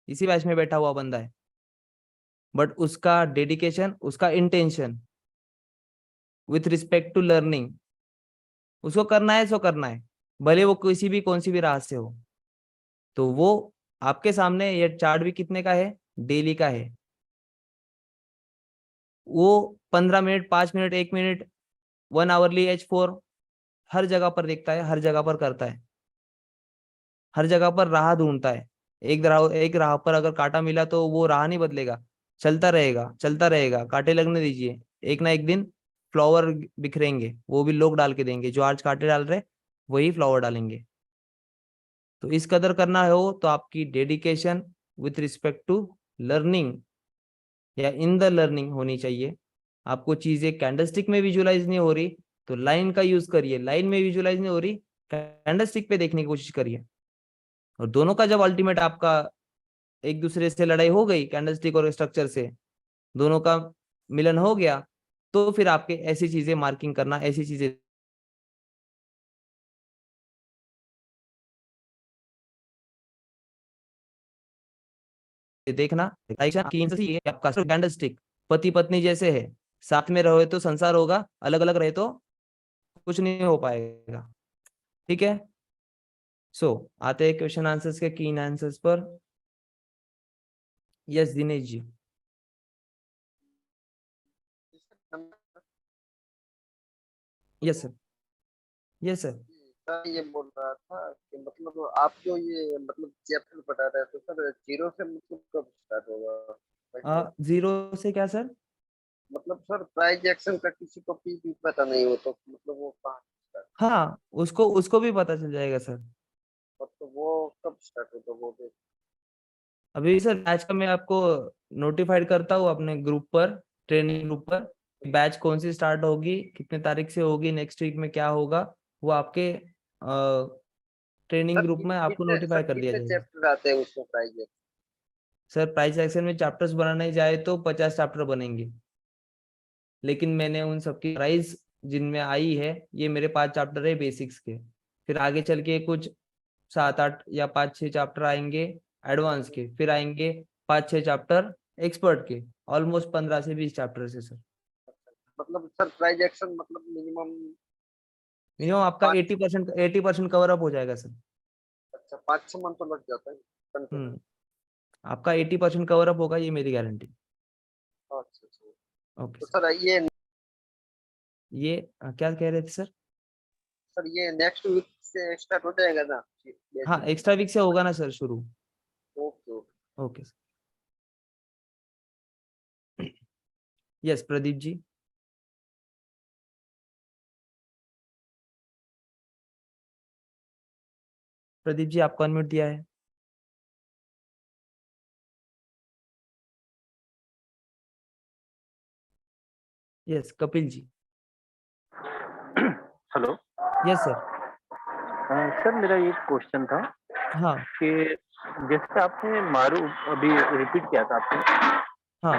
इसी बैच में बैठा हुआ बंदा है, बट उसका डेडिकेशन, उसका intention with respect to learning, उसको करना है सो करना है, भले वो किसी भी कौन सी भी राह से हो। तो वो आपके सामने ये चार्ट भी कितने का है, डेली का है। वो 15 minute, 5 minute, 1 minute, 1 hourly H4 हर जगह पर देखता है, हर जगह पर करता है, हर जगह पर राह ढूंढता है। एक राह पर अगर कांटा मिला तो वो राह नहीं बदलेगा, चलता रहेगा, चलता रहेगा, कांटे लगने दीजिए, एक ना एक दिन फ्लावर बिखरेंगे, वो भी लोग डाल के देंगे, जो आज कांटे डाल रहे वही फ्लावर डालेंगे। तो इस कदर करना हो तो आपकी dedication with respect to learning या इन द लर्निंग होनी चाहिए। आपको चीजें कैंडलस्टिक में विजुलाइज नहीं हो रही तो लाइन का यूज करिए, लाइन में विजुलाइज नहीं हो रही कैंडलस्टिक पे देखने की कोशिश करिए। और दोनों का जब अल्टीमेट आपका एक दूसरे से लड़ाई हो गई, कैंडलस्टिक और स्ट्रक्चर से दोनों का मिलन हो गया, तो फिर आपके ऐसी चीजें मार्किंग करना, ऐसी चीजें देखना। आपका कैंडलस्टिक पति पत्नी जैसे है, साथ में रहे तो संसार होगा, अलग अलग रहे तो कुछ नहीं हो पाएगा। ठीक है। सो आते हैं क्वेश्चन आंसर्स के कीन आंसर्स पर। Yes Dinesh ji. Yes sir. Yes sir. Sir ये बोल रहा था कि मतलब आप जो ये मतलब चैप्टर पढ़ा रहे थे सर, जीरो से मतलब कब स्टार्ट होगा? जीरो से क्या सर? मतलब सर प्राइज एक्शन का किसी को भी पता नहीं हो तो मतलब वो कहाँ स्टार्ट, हाँ, उसको उसको भी पता चल जाएगा सर। मतलब वो कब स्टार्ट होगा वो भी? अभी सर बैच का मैं आपको नोटिफाइड करता हूँ अपने ग्रुप पर, ट्रेनिंग ग्रुप पर, बैच कौन सी स्टार्ट होगी, कितने तारीख से होगी, नेक्स्ट वीक में क्या होगा, वो आपके ट्रेनिंग सर ग्रुप में आपको नोटिफाई कर दिया कितने जाएगा। चैप्टर आते हैं उसमें price action? Sir price section में चैप्टर्स बनाने जाए तो 50 चैप्टर बनेंगे, लेकिन मैंने उन सबकी प्राइस जिनमें आई है, ये मेरे 5 चैप्टर है बेसिक्स के, फिर आगे चल के कुछ 7, 8 या 5, 6 चैप्टर आएंगे एडवांस के, फिर आएंगे 5, 6 चैप्टर एक्सपर्ट के, ऑलमोस्ट 15 से 20 चैप्टर है सर। मतलब सर प्राइज एक्शन मतलब मिनिमम मिनिमम आपका 80% 80% कवर अप हो जाएगा सर। अच्छा 5-6 मंथ तो लग जाता है कंटिन्यू? हम्म। आपका 80% कवर अप होगा, ये मेरी गारंटी। अच्छा अच्छा। ओके तो सर। सर ये क्या कह रहे थे सर? ये नेक्स्ट वीक से स्टार्ट हो जाएगा ना हाँ, बेसिक? एक्स्ट्रा वीक से होगा ना सर शुरू। Okay okay. Okay sir. Yes Pradeep ji. Pradeep ji आपको अनम्यूट दिया है। Yes Kapil ji. Hello. Yes sir. Sir मेरा एक क्वेश्चन था हाँ। कि जैसे आपने मारू अभी रिपीट किया था आपने, हाँ।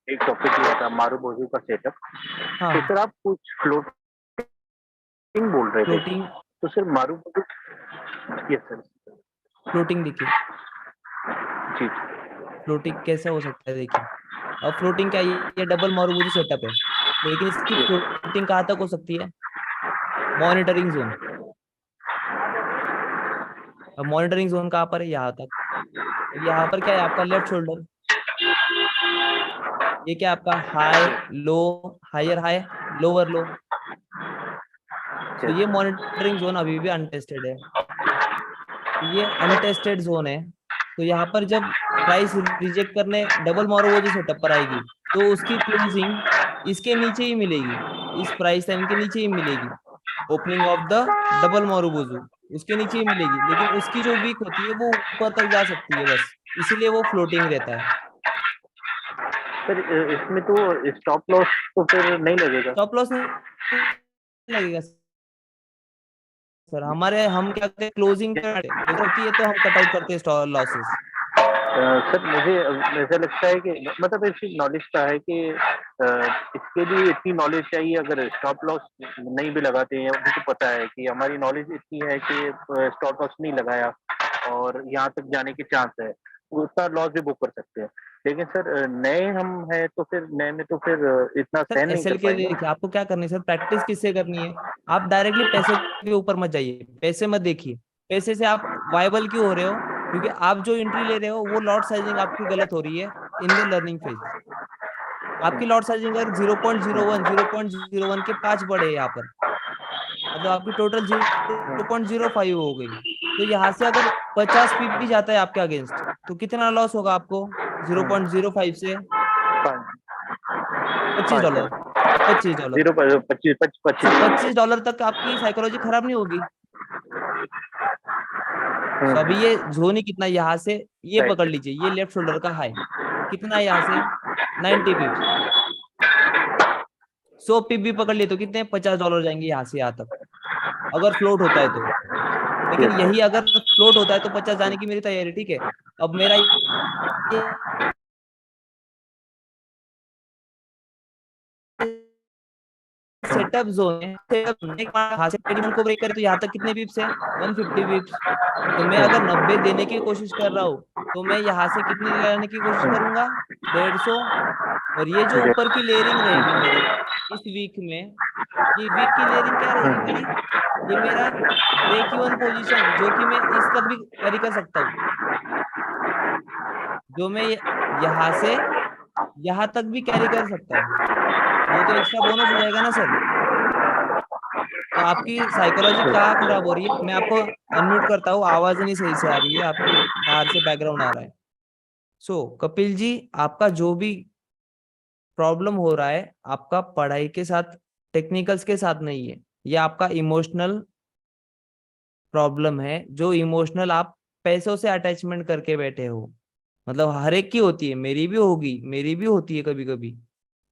एक टॉपिक लिया था मारू बोझू का सेटअप, तो हाँ। सर आप कुछ फ्लोटिंग बोल रहे थे, फ्लोटिंग। तो सर मारू बोझू। Yes sir. फ्लोटिंग देखिए, जी। फ्लोटिंग कैसा हो सकता है देखिए। अब फ्लोटिंग क्या है, ये डबल मॉर्गेज सेटअप है, लेकिन इसकी फ्लोटिंग कहाँ तक हो सकती है? Monitoring zone. अब मॉनिटरिंग जोन कहाँ पर है? यहाँ तक। अब यहाँ पर क्या है, आपका लेफ्ट शोल्डर, ये क्या है आपका high low, higher high, lower low. तो ये मॉनिटरिंग जोन अभी भी अनटेस्टेड है, ये अनटेस्टेड जोन है। तो यहाँ पर जब प्राइस रिजेक्ट करने डबल मॉर्गेज सेटअप पर आएगी, तो उसकी क्लोजिंग इसके नीचे ही मिलेगी, इस प्राइस लाइन के नीचे ही मिलेगी। ओपनिंग ऑफ द डबल मोरूबुजू उसके नीचे ही मिलेगी, लेकिन उसकी जो वीक होती है वो ऊपर तक जा सकती है बस, इसीलिए वो फ्लोटिंग रहता है। सर इसमें तो स्टॉप लॉस तो फिर नहीं लगेगा? स्टॉप लॉस नहीं लगेगा सर, हमारे हम क्या करते हैं, क्लोजिंग होती है तो हम कट आउट करते हैं स्टॉप लॉसेस। सर मुझे ऐसा लगता है कि मतलब ऐसी नॉलेज का है कि इसके लिए इतनी नॉलेज चाहिए, अगर स्टॉप लॉस नहीं भी लगाते हैं, मुझे तो पता है कि हमारी नॉलेज इतनी है कि स्टॉप लॉस नहीं लगाया और यहाँ तक जाने के चांस है, उतना लॉस भी बुक कर सकते हैं। लेकिन सर नए हम हैं तो फिर नए में तो फिर इतना सर सहन नहीं एसएल कर के लिए पाएंगे ना। देखिए आपको क्या करनी है सर, प्रैक्टिस किससे करनी है। आप डायरेक्टली पैसों के ऊपर मत जाइए, पैसे मत देखिए। पैसे से आप वायबल क्यों हो रहे हो, क्योंकि आप जो एंट्री ले रहे हो वो लॉट साइजिंग आपकी गलत हो रही है इन द लर्निंग फेज। आपकी लॉट साइजिंग अगर 0.01 के 5 बढ़े यहाँ पर, मतलब आपकी टोटल 0.05 हो गई। तो यहाँ से अगर 50 पीप भी जाता है आपके अगेंस्ट, तो कितना लॉस होगा आपको 0.05 से? पाँच 25 पाँच डॉलर 25 डॉलर। 0.25 सर $25। 25 डॉलर तक आपकी साइकोलॉजी खराब नहीं होगी। हम्म, तो अभी ये जोनी कितना यहाँ से, ये राइट। पकड़ लीजिए, ये लेफ्ट शोल्डर का हाई कितना है यहाँ से, 90 पिप्स। 100 पिप भी पकड़ लिए तो कितने, $50 जाएंगे यहाँ से यहाँ तक, अगर फ्लोट होता है तो। लेकिन यस यही सर। अगर फ्लोट होता है तो 50 जाने की मेरी तैयारी, ठीक है। अब मेरा ये सेटअप जोन है, सेटअप को ब्रेक करे तो यहाँ तक कितने पिप्स है, 150 पिप्स। तो मैं अगर 90 देने की कोशिश कर रहा हूँ, तो मैं यहाँ से कितनी लाने की कोशिश करूंगा, 150। और ये जो ऊपर की लेयरिंग रहेगी मेरी इस वीक में, ये वीक की लेयरिंग क्या रहेगी मेरी, ये मेरा ब्रेक इवन पोजीशन, जो कि मैं इस तक भी कैरी कर सकता हूँ, जो मैं यहाँ से यहाँ तक भी कैरी कर सकता हूँ। ये तो एक्स्ट्रा बोनस हो जाएगा ना सर। तो आपकी साइकोलॉजी कहाँ खराब हो रही है, मैं आपको अनम्यूट करता हूँ, आवाज नहीं सही से आ रही है आपकी, बाहर से बैकग्राउंड आ रहा है। सो कपिल जी, आपका जो भी प्रॉब्लम हो रहा है आपका पढ़ाई के साथ, टेक्निकल्स के साथ नहीं है, ये आपका इमोशनल प्रॉब्लम है। जो इमोशनल आप पैसों से अटैचमेंट करके बैठे हो, मतलब हर एक की होती है, मेरी भी होगी, मेरी भी होती है कभी कभी।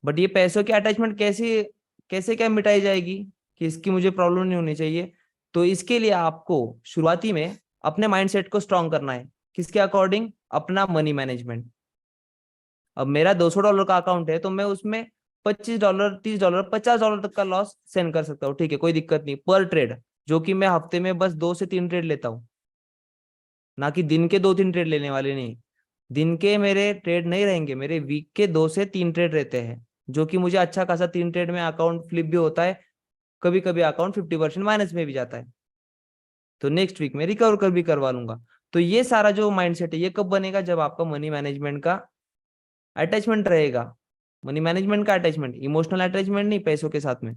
बट ये पैसों की अटैचमेंट कैसे कैसे क्या मिटाई जाएगी, कि इसकी मुझे प्रॉब्लम नहीं होनी चाहिए। तो इसके लिए आपको शुरुआती में अपने माइंडसेट को स्ट्रांग करना है, किसके अकॉर्डिंग, अपना मनी मैनेजमेंट। अब मेरा $200 का अकाउंट है, तो मैं उसमें $25, $30, $50 तक का लॉस सेंड कर सकता हूँ, ठीक है, कोई दिक्कत नहीं, पर ट्रेड। जो कि मैं हफ्ते में बस 2 से 3 ट्रेड लेता हूँ, ना कि दिन के 2-3 ट्रेड लेने वाले नहीं। दिन के मेरे ट्रेड नहीं रहेंगे, मेरे वीक के 2 से 3 ट्रेड रहते हैं, जो कि मुझे अच्छा खासा 3 ट्रेड में अकाउंट फ्लिप भी होता है, कभी कभी अकाउंट 50% माइनस में भी जाता है, तो नेक्स्ट वीक में रिकवर कर भी करवा लूंगा। तो ये सारा जो माइंडसेट है, ये कब बनेगा, जब आपका मनी मैनेजमेंट का अटैचमेंट रहेगा। मनी मैनेजमेंट का अटैचमेंट, इमोशनल अटैचमेंट नहीं पैसों के साथ में।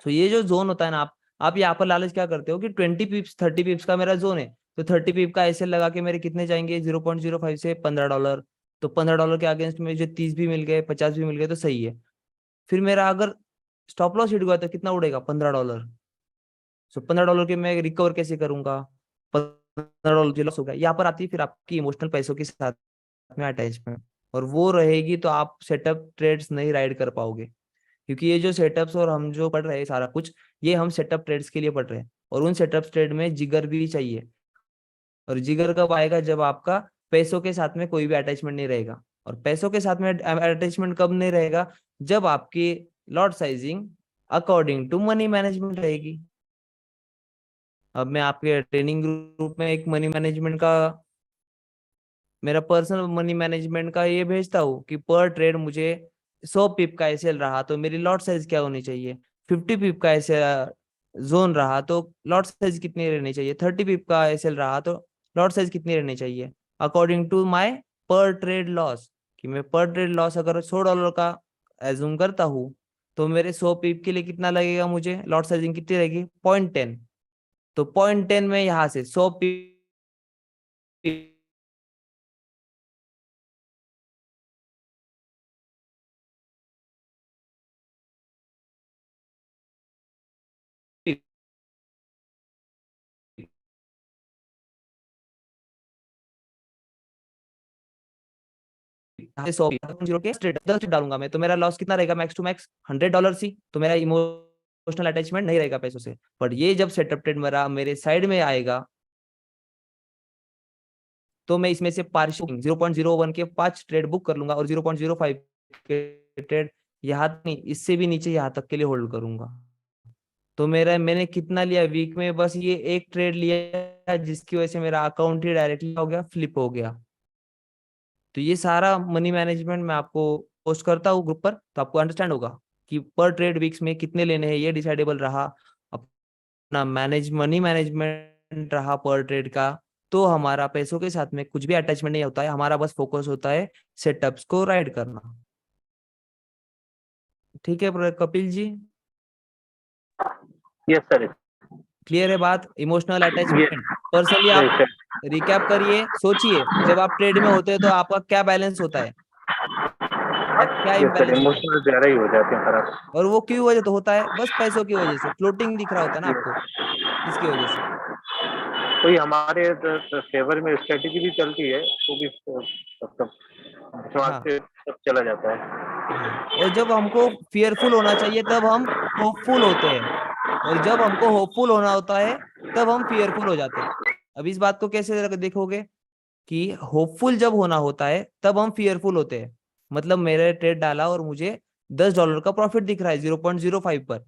तो ये जो जोन होता है ना, आप यहाँ पर लालच क्या करते हो कि 20 पिप्स 30 पिप्स का मेरा जोन है, तो 30 पिप का ऐसे लगा के मेरे कितने जाएंगे, 0.05 से $15। तो $15 के अगेंस्ट में जो 30 भी मिल गए, 50 भी मिल गए, तो सही है। फिर मेरा अगर स्टॉप लॉस हिट गया तो कितना उड़ेगा, $15। सो $15 के मैं रिकवर कैसे करूंगा, $15 लॉस हो गया। यहाँ पर आती है फिर आपकी इमोशनल पैसों के साथ में अटैचमेंट, और वो रहेगी तो आप सेटअप ट्रेड्स नहीं राइड कर पाओगे। क्योंकि ये जो सेटअप्स और हम जो पढ़ रहे हैं सारा कुछ, ये हम सेटअप ट्रेड्स के लिए पढ़ रहे हैं, और उन सेटअप ट्रेड में जिगर भी चाहिए। और जिगर कब आएगा, जब आपका पैसों के साथ में कोई भी अटैचमेंट नहीं रहेगा। और पैसों के साथ में अटैचमेंट कब नहीं रहेगा, जब आपकी lot sizing according to money management रहेगी। अब मैं आपके ट्रेनिंग ग्रुप में एक मनी मैनेजमेंट का, मेरा पर्सनल मनी मैनेजमेंट का ये भेजता हूँ कि पर ट्रेड मुझे 100 पिप का एसएल रहा तो मेरी लॉट साइज क्या होनी चाहिए, 50 पिप का एसएल जोन रहा तो लॉट साइज कितनी रहनी चाहिए, 30 पिप का एसएल रहा तो लॉट साइज कितनी रहनी चाहिए, अकॉर्डिंग टू माय पर ट्रेड लॉस। कि मैं पर ट्रेड लॉस अगर $100 का एज्यूम करता हूँ, तो मेरे 100 पिप के लिए कितना लगेगा, मुझे लॉट साइजिंग कितनी रहेगी, 0.10। तो 0.10 में यहाँ से 100 पिप $100 के स्ट्रेट 10 डालूंगा मैं, तो मेरा लॉस कितना रहेगा, मैक्स टू मैक्स $100 ही। तो मेरा इमोशनल अटैचमेंट नहीं रहेगा पैसों से। बट ये जब सेटअप ट्रेड मेरा मेरे साइड में आएगा, तो मैं इसमें से पार्शियल 0.01 के 5 ट्रेड बुक कर लूंगा, और 0.05 के ट्रेड यहाँ नहीं, इससे भी नीचे यहाँ तक के लिए होल्ड करूंगा। तो मैंने कितना लिया वीक में, बस ये एक ट्रेड लिया, जिसकी वजह से मेरा अकाउंट ही डायरेक्टली हो गया, फ्लिप हो गया। तो ये सारा मनी मैनेजमेंट मैं आपको पोस्ट करता हूँ ग्रुप पर, तो आपको अंडरस्टैंड होगा कि पर ट्रेड वीक्स में कितने लेने हैं, ये डिसाइडेबल रहा। अपना मनी मैनेजमेंट रहा पर ट्रेड का, तो हमारा पैसों के साथ में कुछ भी अटैचमेंट नहीं होता है, हमारा बस फोकस होता है सेटअप्स को राइड करना। ठीक है Kapil ji, yes sir. Clear है बात? इमोशनल ये अटैचमेंट, पर्सनली आप रिकैप करिए, सोचिए जब आप ट्रेड में होते हैं तो आपका क्या बैलेंस होता है या क्या यस सर, इम्बैलेंस होता है, इमोशनल ज्यादा ही हो जाते हैं खराब। और वो क्यों वजह तो होता है? बस पैसों की वजह से, फ्लोटिंग दिख रहा होता है ना आपको, इसकी वजह से। कोई हमारे फेवर में स्ट्रेटेजी भी चलती है, वो भी सब दिमाग हाँ से सब चला जाता है। हाँ, और जब हमको फियरफुल होना चाहिए तब हम होपफुल होते हैं, और जब हमको होपफुल होना होता है तब हम फियरफुल हो जाते हैं। अब इस बात को कैसे देखोगे कि होपफुल जब होना होता है तब हम फियरफुल होते हैं। मतलब मैंने ट्रेड डाला और मुझे $10 का प्रॉफिट दिख रहा है 0.05 पर,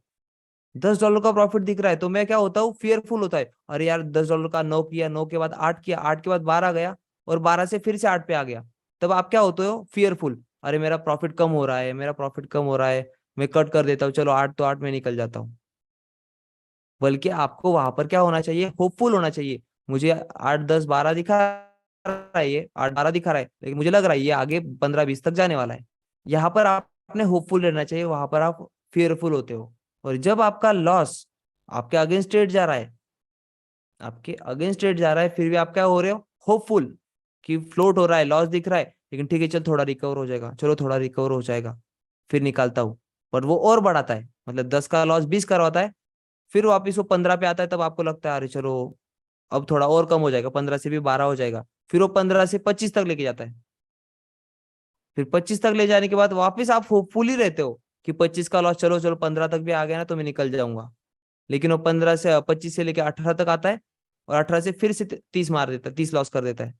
$10 का प्रॉफिट दिख रहा है, तो मैं क्या होता हूँ, फियरफुल होता है। अरे यार $10 का 9 किया, 9 के बाद 8 किया, 8 के बाद 12 गया, और 12 से फिर से 8 पे आ गया। तब आप क्या होते हो, फियरफुल। अरे मेरा प्रॉफिट कम हो रहा है, मेरा प्रॉफिट कम हो रहा है, मैं कट कर देता हूँ, चलो 8 तो 8 में निकल जाता हूँ। बल्कि आपको वहां पर क्या होना चाहिए, होपफुल होना चाहिए। मुझे 8 10 12 दिखा रहा है, ये 8 12 दिखा रहा है, लेकिन मुझे लग रहा है ये आगे 15 20 तक जाने वाला है। यहाँ पर आपने होपफुल रहना चाहिए, वहां पर आप फियरफुल होते हो। और जब आपका लॉस आपके अगेंस्ट रेट जा रहा है, आपके अगेंस्ट रेट जा रहा है, फिर भी आप क्या हो रहे हो, होपफुल, कि फ्लोट हो रहा है, लॉस दिख रहा है, लेकिन ठीक है चल थोड़ा रिकवर हो जाएगा, चलो थोड़ा रिकवर हो जाएगा, फिर निकालता हूँ। पर वो और बढ़ाता है, मतलब 10 का लॉस 20 करवाता है, फिर वापिस वो 15 पे आता है, तब आपको लगता है अरे चलो अब थोड़ा और कम हो जाएगा, 15 से भी 12 हो जाएगा, फिर वो 15 से 25 तक लेके जाता है। फिर 25 तक ले जाने के बाद वापस आप होपफुल ही रहते हो कि 25 का लॉस, चलो चलो 15 तक भी आ गया ना तो मैं निकल जाऊंगा। लेकिन वो 15 से 25 से लेके 18 तक आता है, और 18 से फिर से 30 मार देता है, 30 लॉस कर देता है।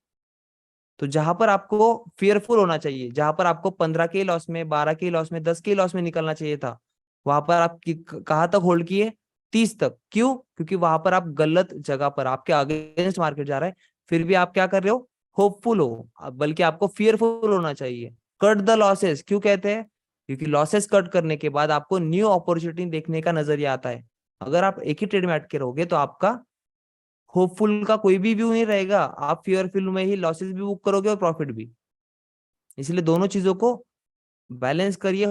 तो जहां पर आपको फियरफुल होना चाहिए, जहां पर आपको 15 के लॉस में, 12 के लॉस में, 10 के लॉस में निकलना चाहिए था, वहां पर आप कहाँ तक होल्ड किए, 30 तक। क्यों? क्योंकि वहां पर आप गलत जगह पर, आपके अगेंस्ट मार्केट जा रहा है, फिर भी आप क्या कर रहे हो, होपफुल हो। बल्कि आपको फियरफुल होना चाहिए। कट द लॉसेस क्यों कहते हैं? क्योंकि लॉसेस कट करने के बाद आपको न्यू अपॉर्चुनिटी देखने का नजरिया आता है। अगर आप एक ही ट्रेड में अटके रहोगे तो आपका होपफुल का कोई भी व्यू नहीं रहेगा, आप फियरफुल में ही लॉसेस भी बुक करोगे और प्रॉफिट भी। इसलिए दोनों चीजों को बैलेंस करिए,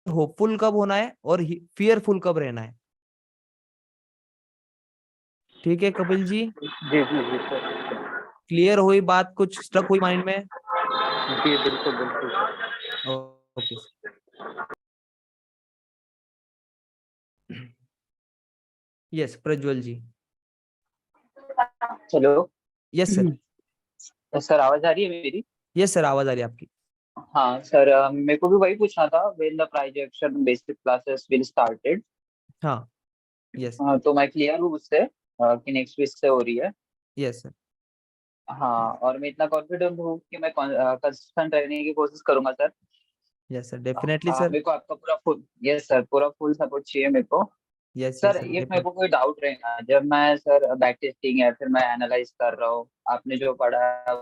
होपफुल कब होना है और फियरफुल कब रहना है। ठीक है कपिल जी, जी जी जी सर। क्लियर हुई बात? कुछ स्ट्रक हुई माइंड में? जी बिल्कुल बिल्कुल सर। ओके। यस प्रज्वल जी। हेलो। Yes sir. सर आवाज आ रही है मेरी? यस सर, आवाज आ रही है आपकी। हाँ सर, मेरे को भी वही पूछना था, when the price action basic classes will started. हाँ यस। तो मैं क्लियर हूँ उससे कि नेक्स्ट वीक से हो रही है। Yes sir. हाँ, और मैं इतना कॉन्फिडेंट हूँ कि मैं कंसिस्टेंट रहने की कोशिश करूंगा sir. Yes sir, definitely sir. मेरे को आपका पूरा फुल, यस सर, पूरा फुल सपोर्ट चाहिए मेरे को। यस सर यस सर, ये मेरे को डेफिनेटली। कोई डाउट रहना, जब मैं सर बैक टेस्टिंग या फिर मैं एनालाइज कर रहा हूँ, आपने जो पढ़ा है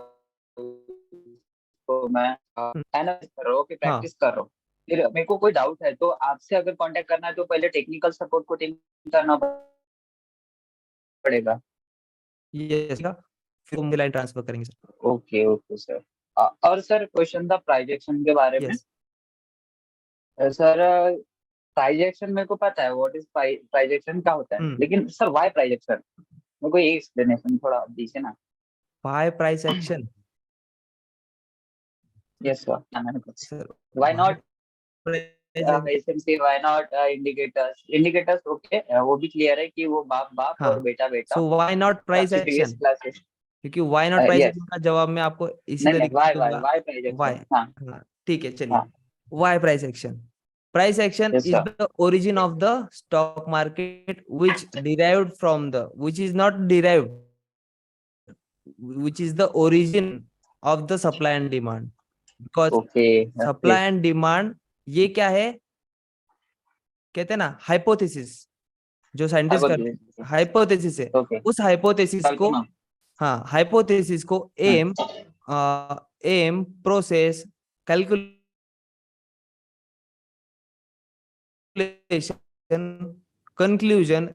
तो मैं एनालाइज कर रहा हूँ कि हाँ प्रैक्टिस कर रहा हूँ। फिर मेरे को कोई डाउट है तो आपसे अगर कांटेक्ट करना है तो पहले टेक्निकल सपोर्ट को टीम करना पड़ेगा। यस, फिर मुझे लाइन ट्रांसफर करेंगे सर। Okay okay sir. और सर क्वेश्चन था प्राइजेक्शन के बारे में। यस। सर प्राइजेक्शन मेरे को पता है, व्हाट इज प्राइजेक्शन क्या होता है, लेकिन सर वाई प्राइजेक्शन, मेरे को ये एक्सप्लेनेशन थोड़ा दीजिए ना। By price action. Yes sir, sir why by not price, SMC, why not indicators, indicators okay, वो भी क्लियर है कि वो बाप बाप हाँ, और बेटा बेटा सो व्हाई नॉट प्राइस आपकी प्रीवियस एक्शन? क्लासेस। क्योंकि why not price yes, action का जवाब मैं आपको इसी नहीं नहीं, तरीके से वाई वाई दूंगा। वाई व्हाई, प्राइजेक्शन, हाँ हाँ ठीक है चलिए। हाँ। Why price action? Price action yes is sir. The origin of the stock market which derived from the, which is not derived, which is the origin of the supply and demand. Because okay supply okay. and demand ये क्या है, कहते हैं ना hypothesis, जो scientist करते हैं hypothesis है। ओके, उस हाइपोथेसिस को, कल्पना। हाँ हाइपोथेसिस को M aim, process, calculation, conclusion,